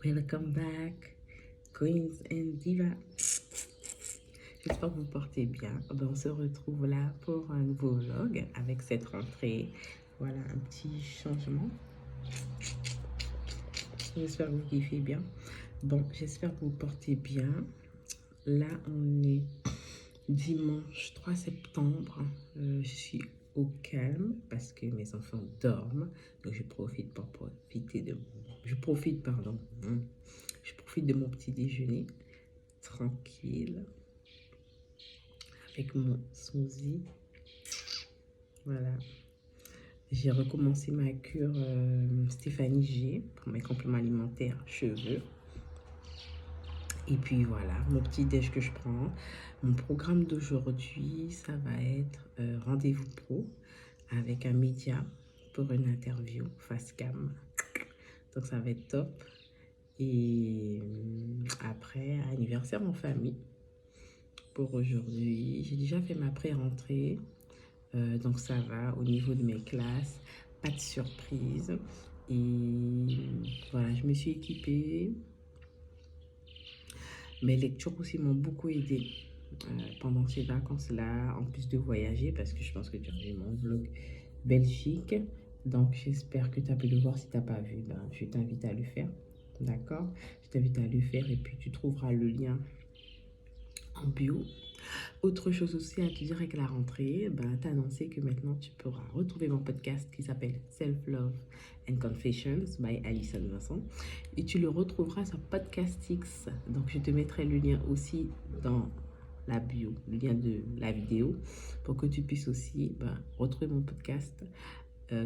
Welcome back, Queens and Diva. J'espère que vous portez bien. On se retrouve là pour un nouveau vlog avec cette rentrée. Voilà un petit changement. J'espère que vous kiffez bien. J'espère que vous portez bien. Là, on est dimanche 3 septembre. Je suis au calme parce que mes enfants dorment. Donc, je profite de mon petit déjeuner tranquille avec mon smoothie. Voilà. J'ai recommencé ma cure Stéphanie G pour mes compléments alimentaires cheveux. Et puis voilà, mon petit déj que je prends. Mon programme d'aujourd'hui, ça va être rendez-vous pro avec un média pour une interview face cam. Donc ça va être top. Et après, anniversaire en famille pour aujourd'hui. J'ai déjà fait ma pré-rentrée. Donc ça va au niveau de mes classes. Pas de surprise. Et voilà, je me suis équipée. Mes lectures aussi m'ont beaucoup aidé pendant ces vacances-là, en plus de voyager, parce que je pense que tu as vu mon vlog Belgique. Donc, j'espère que tu as pu le voir. Si tu n'as pas vu, je t'invite à le faire. D'accord? Je t'invite à le faire et puis tu trouveras le lien en bio. Autre chose aussi à te dire avec la rentrée, t'annoncer que maintenant tu pourras retrouver mon podcast qui s'appelle Self-Love and Confessions by Alison Vincent. Et tu le retrouveras sur Podcastix. Donc je te mettrai le lien aussi dans la bio, le lien de la vidéo, pour que tu puisses aussi retrouver mon podcast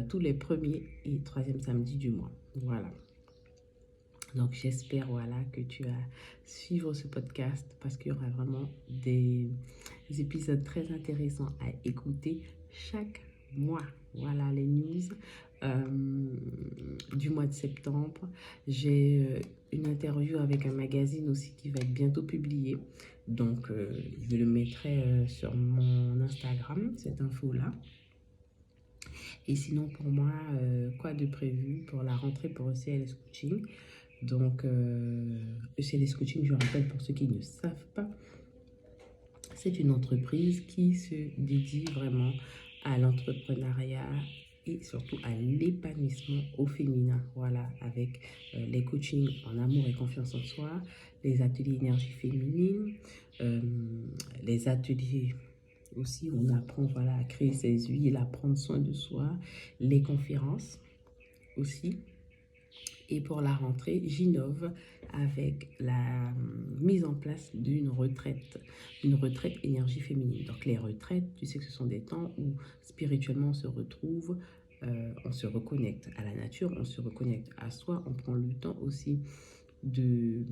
tous les premiers et troisièmes samedis du mois. Voilà. Donc j'espère que tu vas suivre ce podcast parce qu'il y aura vraiment des épisodes très intéressants à écouter chaque mois. Voilà les news du mois de septembre. J'ai une interview avec un magazine aussi qui va être bientôt publié. Donc je le mettrai sur mon Instagram, cette info-là. Et sinon pour moi, quoi de prévu pour la rentrée pour ECLS Coaching? Donc, ECLS Coaching, je rappelle pour ceux qui ne savent pas, c'est une entreprise qui se dédie vraiment à l'entrepreneuriat et surtout à l'épanouissement au féminin. Voilà, avec les coachings en amour et confiance en soi, les ateliers énergie féminine, les ateliers aussi où on apprend à créer ses huiles, à prendre soin de soi, les conférences aussi. Et pour la rentrée, j'innove avec la mise en place d'une retraite énergie féminine. Donc les retraites, tu sais que ce sont des temps où spirituellement on se retrouve, on se reconnecte à la nature, on se reconnecte à soi, on prend le temps aussi de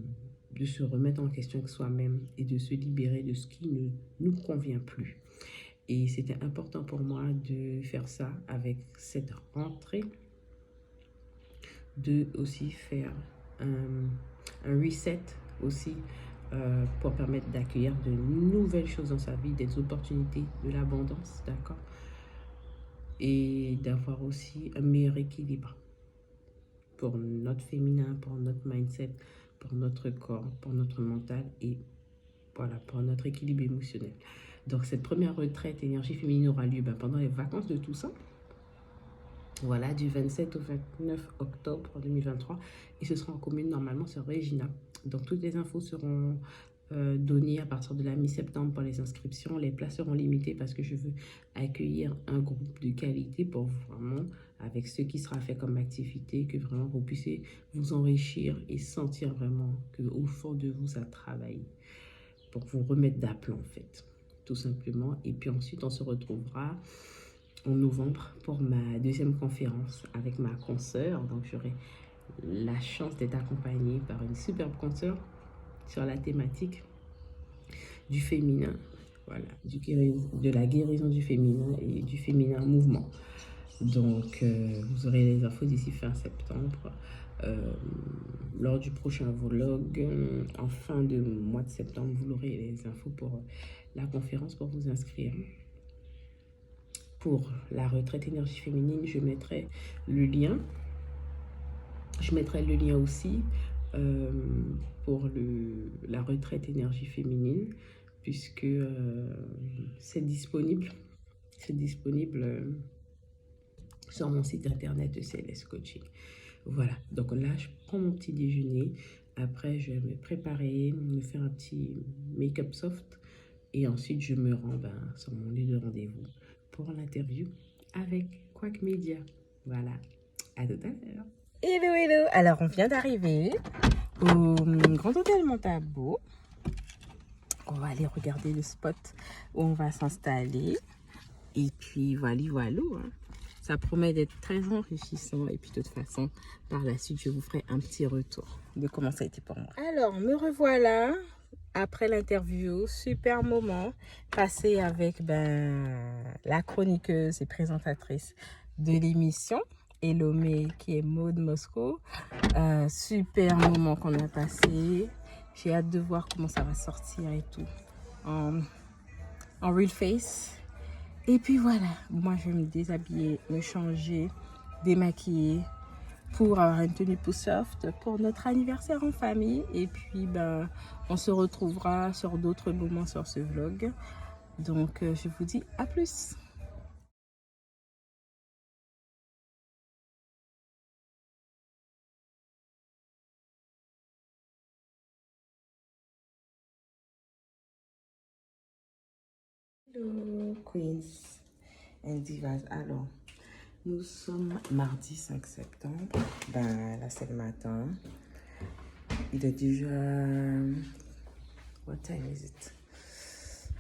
se remettre en question avec soi-même et de se libérer de ce qui ne nous convient plus. Et c'était important pour moi de faire ça avec cette rentrée, de aussi faire un reset aussi pour permettre d'accueillir de nouvelles choses dans sa vie, des opportunités, de l'abondance, d'accord? Et d'avoir aussi un meilleur équilibre pour notre féminin, pour notre mindset, pour notre corps, pour notre mental et voilà, pour notre équilibre émotionnel. Donc cette première retraite énergie féminine aura lieu pendant les vacances de Toussaint. Voilà, du 27 au 29 octobre 2023. Et ce sera en commune normalement sur Regina. Donc toutes les infos seront données à partir de la mi-septembre pour les inscriptions. Les places seront limitées parce que je veux accueillir un groupe de qualité pour vraiment, avec ce qui sera fait comme activité, que vraiment vous puissiez vous enrichir et sentir vraiment qu'au fond de vous, ça travaille pour vous remettre d'aplomb en fait, tout simplement. Et puis ensuite, on se retrouvera en novembre pour ma deuxième conférence avec ma consoeur. Donc j'aurai la chance d'être accompagnée par une superbe consoeur sur la thématique du féminin, voilà, de la guérison du féminin et du féminin mouvement. Donc vous aurez les infos d'ici fin septembre. Lors du prochain vlog, en fin de mois de septembre, vous aurez les infos pour la conférence pour vous inscrire. Pour la retraite énergie féminine, je mettrai le lien. Je mettrai le lien aussi pour la retraite énergie féminine, puisque c'est disponible. C'est disponible sur mon site internet de CLS Coaching. Voilà, donc là, je prends mon petit déjeuner. Après, je vais me préparer, me faire un petit make-up soft. Et ensuite, je me rends sur mon lieu de rendez-vous pour l'interview avec Quack Media. Voilà, à tout à l'heure. Hello, hello. Alors, on vient d'arriver au Grand Hôtel Montabo. On va aller regarder le spot où on va s'installer. Et puis, voilà, voilà. Hein. Ça promet d'être très enrichissant. Et puis, de toute façon, par la suite, je vous ferai un petit retour de comment ça a été pour moi. Alors, me revoilà après l'interview. Super moment passé avec la chroniqueuse et présentatrice de l'émission, Elomé, qui est Maud Moscow. Super moment qu'on a passé. J'ai hâte de voir comment ça va sortir et tout. En real face. Et puis voilà, moi je vais me déshabiller, me changer, démaquiller pour avoir une tenue plus soft pour notre anniversaire en famille. Et puis on se retrouvera sur d'autres moments sur ce vlog. Donc je vous dis à plus. Hello Queens and Divas. Alors, nous sommes mardi 5 septembre. Là c'est le matin. Il est déjà... What time is it?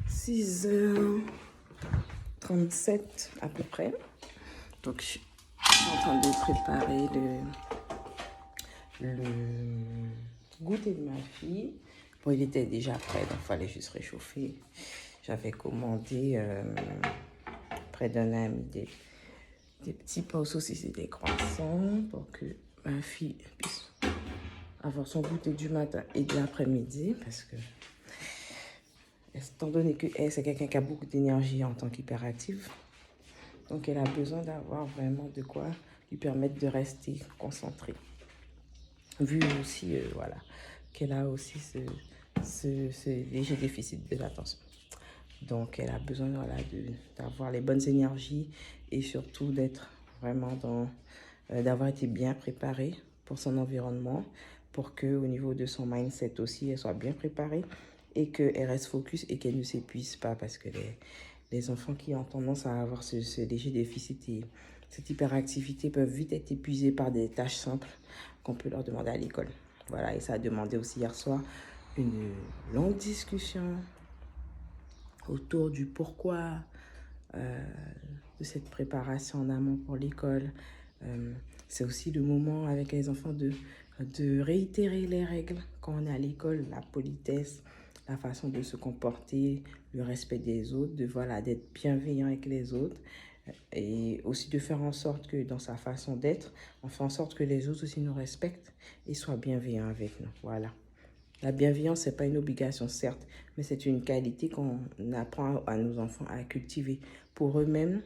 6h37 à peu près. Donc je suis en train de préparer le goûter de ma fille. Bon, il était déjà prêt, donc il fallait juste réchauffer. J'avais commandé près d'un ami des petits pains aux saucisses et des croissants pour que ma fille puisse avoir son goûter du matin et de l'après-midi, parce que étant donné qu'elle, c'est quelqu'un qui a beaucoup d'énergie en tant qu'hyperactive, donc elle a besoin d'avoir vraiment de quoi lui permettre de rester concentrée. Vu aussi, voilà, qu'elle a aussi ce léger déficit de l'attention. Donc elle a besoin, voilà, d'avoir les bonnes énergies et surtout d'être vraiment d'avoir été bien préparée pour son environnement, pour qu'au niveau de son mindset aussi, elle soit bien préparée et qu'elle reste focus et qu'elle ne s'épuise pas, parce que les enfants qui ont tendance à avoir ce léger déficit et cette hyperactivité peuvent vite être épuisés par des tâches simples qu'on peut leur demander à l'école. Voilà, et ça a demandé aussi hier soir une longue discussion autour du pourquoi de cette préparation en amont pour l'école. C'est aussi le moment avec les enfants de réitérer les règles quand on est à l'école, la politesse, la façon de se comporter, le respect des autres, d'être bienveillant avec les autres, et aussi de faire en sorte que dans sa façon d'être, on fait en sorte que les autres aussi nous respectent et soient bienveillants avec nous. Voilà. La bienveillance, ce n'est pas une obligation, certes, mais c'est une qualité qu'on apprend à nos enfants à cultiver pour eux-mêmes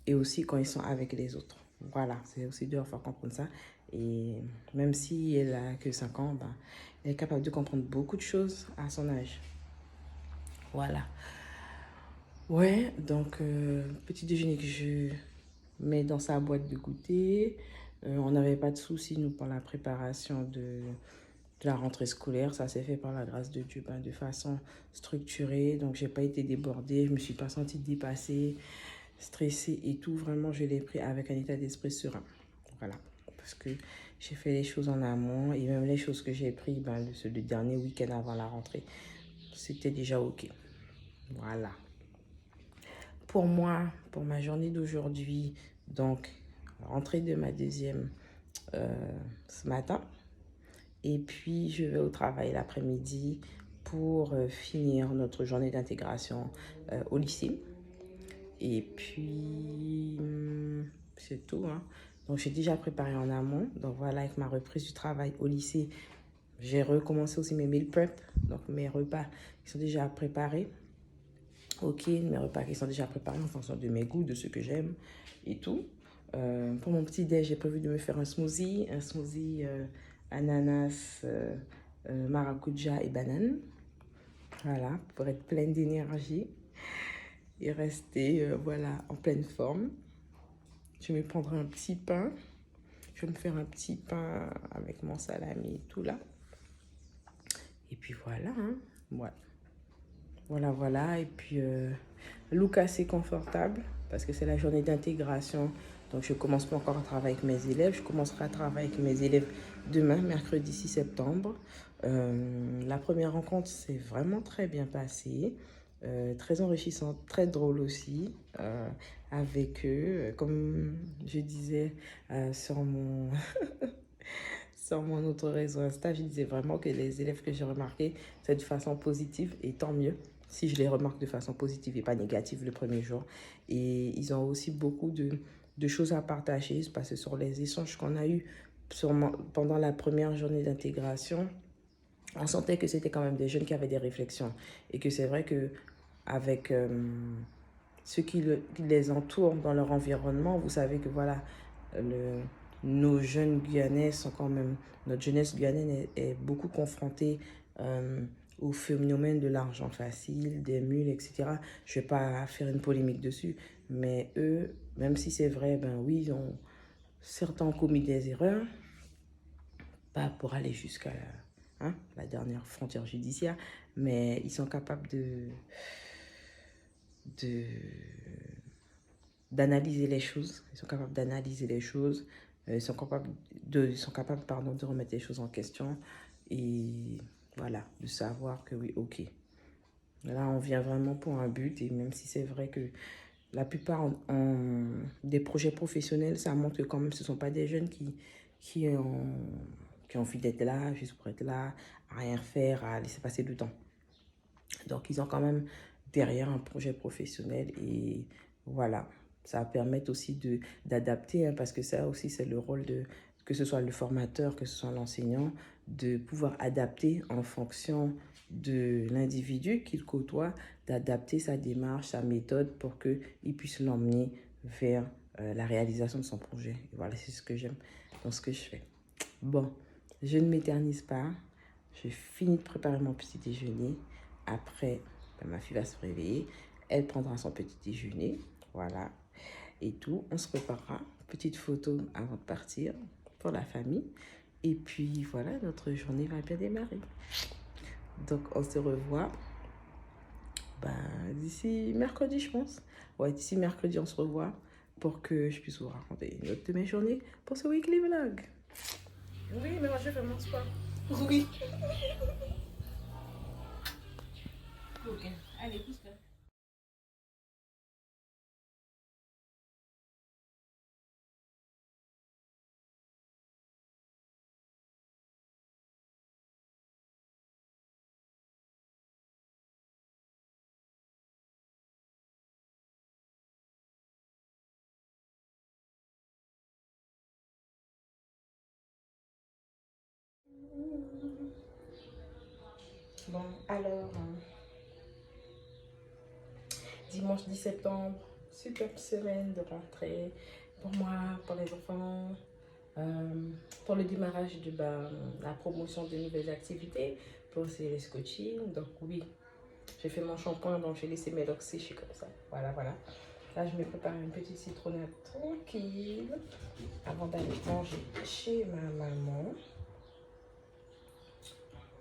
et aussi quand ils sont avec les autres. Voilà, c'est aussi de leur faire comprendre ça. Et même si elle a que 5 ans, elle est capable de comprendre beaucoup de choses à son âge. Voilà. Ouais, donc petit déjeuner que je mets dans sa boîte de goûter. On n'avait pas de soucis, nous, pour la préparation de la rentrée scolaire. Ça s'est fait par la grâce de Dieu, de façon structurée. Donc, j'ai pas été débordée. Je me suis pas sentie dépassée, stressée et tout. Vraiment, je l'ai pris avec un état d'esprit serein. Voilà. Parce que j'ai fait les choses en amont et même les choses que j'ai prises le dernier week-end avant la rentrée, c'était déjà OK. Voilà. Pour moi, pour ma journée d'aujourd'hui, donc, rentrée de ma deuxième ce matin. Et puis, je vais au travail l'après-midi pour finir notre journée d'intégration au lycée. Et puis, c'est tout. Hein. Donc, j'ai déjà préparé en amont. Donc, voilà, avec ma reprise du travail au lycée, j'ai recommencé aussi mes meal prep. Donc, mes repas qui sont déjà préparés. OK, mes repas qui sont déjà préparés en fonction de mes goûts, de ce que j'aime et tout. Pour mon petit déj, j'ai prévu de me faire un smoothie ananas, maracuja et banane. Voilà, pour être pleine d'énergie et rester voilà, en pleine forme. Je vais me prendre un petit pain. Je vais me faire un petit pain avec mon salami et tout là. Et puis voilà, hein. Voilà. Voilà. Et puis, look assez confortable parce que c'est la journée d'intégration. Donc, je commence pas encore à travailler avec mes élèves. Je commencerai à travailler avec mes élèves demain, mercredi 6 septembre. La première rencontre s'est vraiment très bien passée. Très enrichissante, très drôle aussi avec eux. Comme je disais sur mon... sur mon autre réseau Insta, je disais vraiment que les élèves que j'ai remarqués, c'est de façon positive et tant mieux si je les remarque de façon positive et pas négative le premier jour. Et ils ont aussi beaucoup de choses à partager parce que sur les échanges qu'on a eus pendant la première journée d'intégration, on sentait que c'était quand même des jeunes qui avaient des réflexions et que c'est vrai que avec ceux qui les entourent dans leur environnement, vous savez que voilà, nos jeunes Guyanais sont quand même, notre jeunesse guyanaise est beaucoup confrontée au phénomène de l'argent facile, des mules, etc. Je ne vais pas faire une polémique dessus, mais eux, même si c'est vrai, ben oui, certains ont commis des erreurs, pas pour aller jusqu'à la dernière frontière judiciaire, mais ils sont capables d'analyser les choses. Ils sont capables d'analyser les choses. Ils sont capables de remettre les choses en question. Et voilà, de savoir que oui, ok. Là, on vient vraiment pour un but. Et même si c'est vrai que la plupart ont des projets professionnels, ça montre que quand même ce ne sont pas des jeunes qui ont envie d'être là, juste pour être là, à rien faire, à laisser passer du temps. Donc, ils ont quand même derrière un projet professionnel et voilà, ça va permettre aussi d'adapter, parce que ça aussi, c'est le rôle de, que ce soit le formateur, que ce soit l'enseignant, de pouvoir adapter en fonction de l'individu qu'il côtoie, d'adapter sa démarche, sa méthode pour qu'il puisse l'emmener vers la réalisation de son projet. Et voilà, c'est ce que j'aime dans ce que je fais. Bon, je ne m'éternise pas. Je finis de préparer mon petit déjeuner. Après, ben, ma fille va se réveiller. Elle prendra son petit déjeuner. Voilà. Et tout. On se préparera. Petite photo avant de partir pour la famille. Et puis, voilà, notre journée va bien démarrer. Donc, on se revoit d'ici mercredi, je pense. Ouais, d'ici mercredi, on se revoit pour que je puisse vous raconter une autre de mes journées pour ce weekly vlog. Oui, mais moi, je fais mon sport. Oui. Ok, allez, pousse-toi. Bon, alors, dimanche 10 septembre, superbe semaine de rentrée pour moi, pour les enfants, pour le démarrage de la promotion de nouvelles activités, pour les coaching. Donc oui, j'ai fait mon shampoing, donc j'ai laissé mes locks sécher comme ça. Voilà. Là, je me prépare une petite citronnade tranquille avant d'aller manger chez ma maman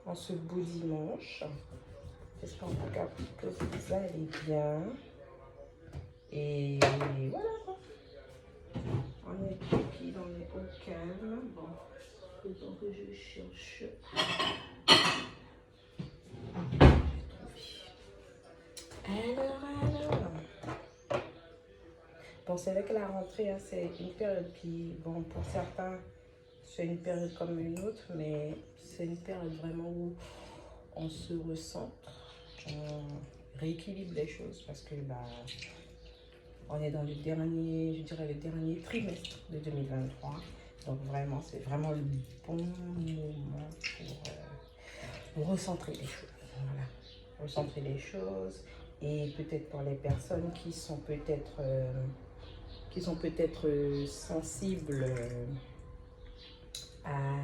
en ce beau dimanche. J'espère en tout cas que vous allez bien. Et voilà quoi. On est tranquille, on est au calme. Bon, le temps que je cherche. Alors. Bon, c'est vrai que la rentrée, hein, c'est une période qui, bon, pour certains, c'est une période comme une autre, mais c'est une période vraiment où on se recentre, on rééquilibre les choses parce que on est dans le dernier, je dirais le dernier trimestre de 2023. Donc vraiment, c'est vraiment le bon moment pour recentrer les choses. Voilà, recentrer les choses. Et peut-être pour les personnes qui sont peut-être sensibles à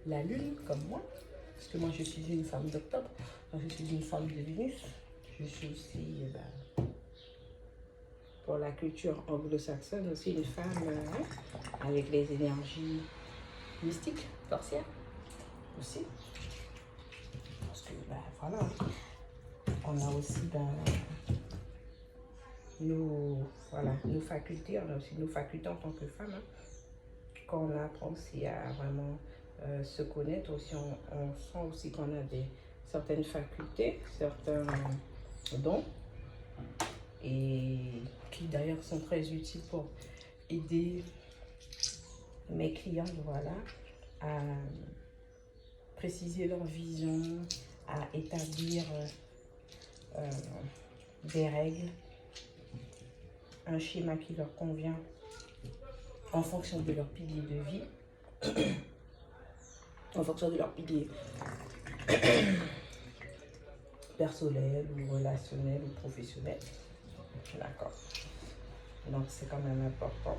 la lune, comme moi. Parce que moi, je suis une femme d'octobre. Je suis une femme de Vénus. Je suis aussi, pour la culture anglo-saxonne, aussi une femme avec les énergies mystiques, sorcières aussi. Parce que, voilà, on a aussi nos facultés, on a aussi nos facultés en tant que femme. Quand on apprend aussi à vraiment se connaître, aussi, on sent aussi qu'on a certaines facultés, certains dons, et qui d'ailleurs sont très utiles pour aider mes clients, voilà, à préciser leur vision, à établir des règles, un schéma qui leur convient en fonction de leur pilier de vie, en fonction de leur pilier personnel ou relationnel ou professionnel. D'accord. Donc c'est quand même important.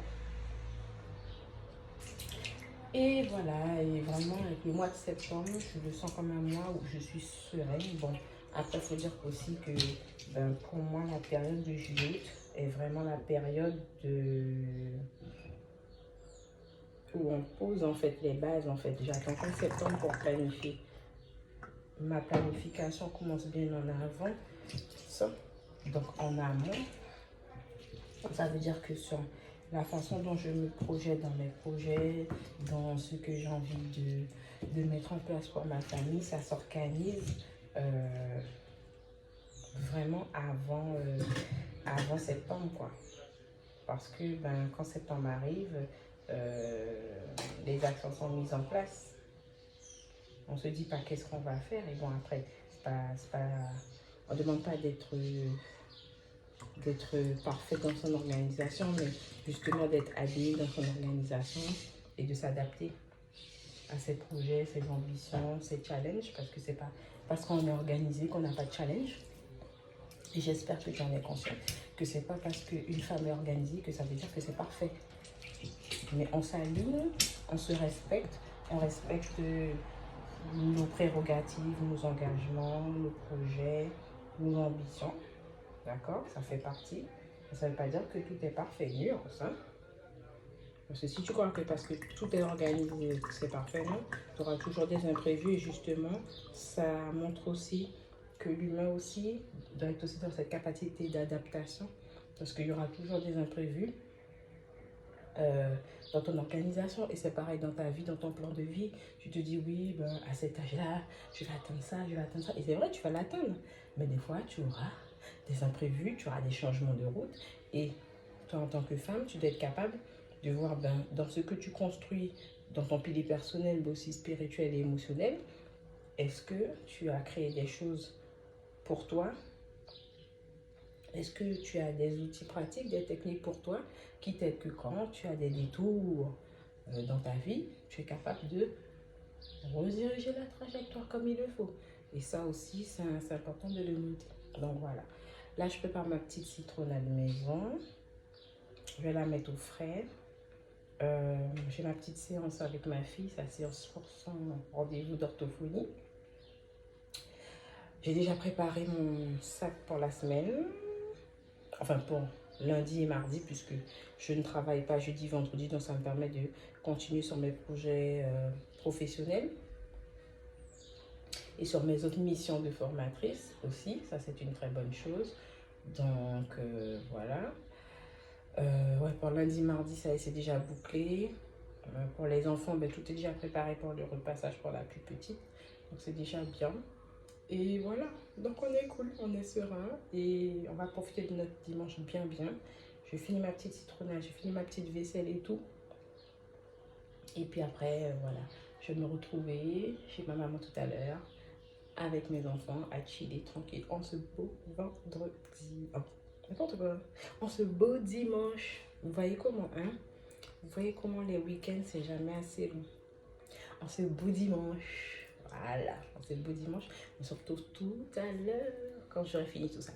Et voilà, et vraiment avec le mois de septembre, je le sens comme un mois où je suis sereine. Bon, après il faut dire aussi que pour moi la période de juillet est vraiment la période où on pose en fait les bases en fait. J'attends qu'en septembre pour planifier. Ma planification commence bien en avant. Ça. Donc en amont, ça veut dire que sur la façon dont je me projette dans mes projets, dans ce que j'ai envie de mettre en place pour ma famille, ça s'organise vraiment avant septembre, quoi. Parce que quand septembre arrive, les actions sont mises en place. On se dit pas qu'est-ce qu'on va faire, et bon après, on ne demande pas d'être parfait dans son organisation, mais justement d'être habillé dans son organisation et de s'adapter à ses projets, ses ambitions, ses challenges, parce que c'est pas parce qu'on est organisé qu'on n'a pas de challenge. Et j'espère que tu en es conscient, que c'est pas parce qu'une femme est organisée que ça veut dire que c'est parfait. Mais on s'aligne, on se respecte, on respecte nos prérogatives, nos engagements, nos projets, nos ambitions. D'accord? Ça fait partie. Ça ne veut pas dire que tout est parfait, nuance. Hein? Parce que si tu crois que parce que tout est organisé, c'est parfait, non? Tu auras toujours des imprévus, et justement, ça montre aussi que l'humain aussi doit être aussi dans cette capacité d'adaptation, parce qu'il y aura toujours des imprévus dans ton organisation, et c'est pareil dans ta vie, dans ton plan de vie. Tu te dis oui, à cet âge-là, je vais atteindre ça, je vais atteindre ça, et c'est vrai, tu vas l'atteindre, mais des fois tu auras des imprévus, tu auras des changements de route, et toi en tant que femme, tu dois être capable de voir dans ce que tu construis, dans ton pilier personnel, mais aussi spirituel et émotionnel, est-ce que tu as créé des choses pour toi? Est-ce que tu as des outils pratiques, des techniques pour toi qui t'aident que quand tu as des détours dans ta vie, tu es capable de rediriger la trajectoire comme il le faut. Et ça aussi, c'est important de le noter. Donc voilà. Là, je prépare ma petite citronnade maison. Je vais la mettre au frais. J'ai ma petite séance avec ma fille, sa séance pour son rendez-vous d'orthophonie. J'ai déjà préparé mon sac pour la semaine. Enfin, pour lundi et mardi, puisque je ne travaille pas jeudi, vendredi. Donc, ça me permet de continuer sur mes projets professionnels. Et sur mes autres missions de formatrice aussi. Ça, c'est une très bonne chose. Donc, voilà. Ouais, pour lundi, mardi, ça c'est déjà bouclé. Pour les enfants, tout est déjà préparé pour le repassage pour la plus petite. Donc c'est déjà bien. Et voilà, donc on est cool, on est serein. Et on va profiter de notre dimanche bien. Je finis ma petite citronnade, je finis ma petite vaisselle et tout. Et puis après, voilà, je vais me retrouver chez ma maman tout à l'heure avec mes enfants à chiller tranquille en ce beau vendredi. Oh. N'importe quoi. En ce beau dimanche. Vous voyez comment, hein? Vous voyez comment les week-ends, c'est jamais assez long. En ce beau dimanche. Voilà. En ce beau dimanche. On se retrouve tout à l'heure quand j'aurai fini tout ça.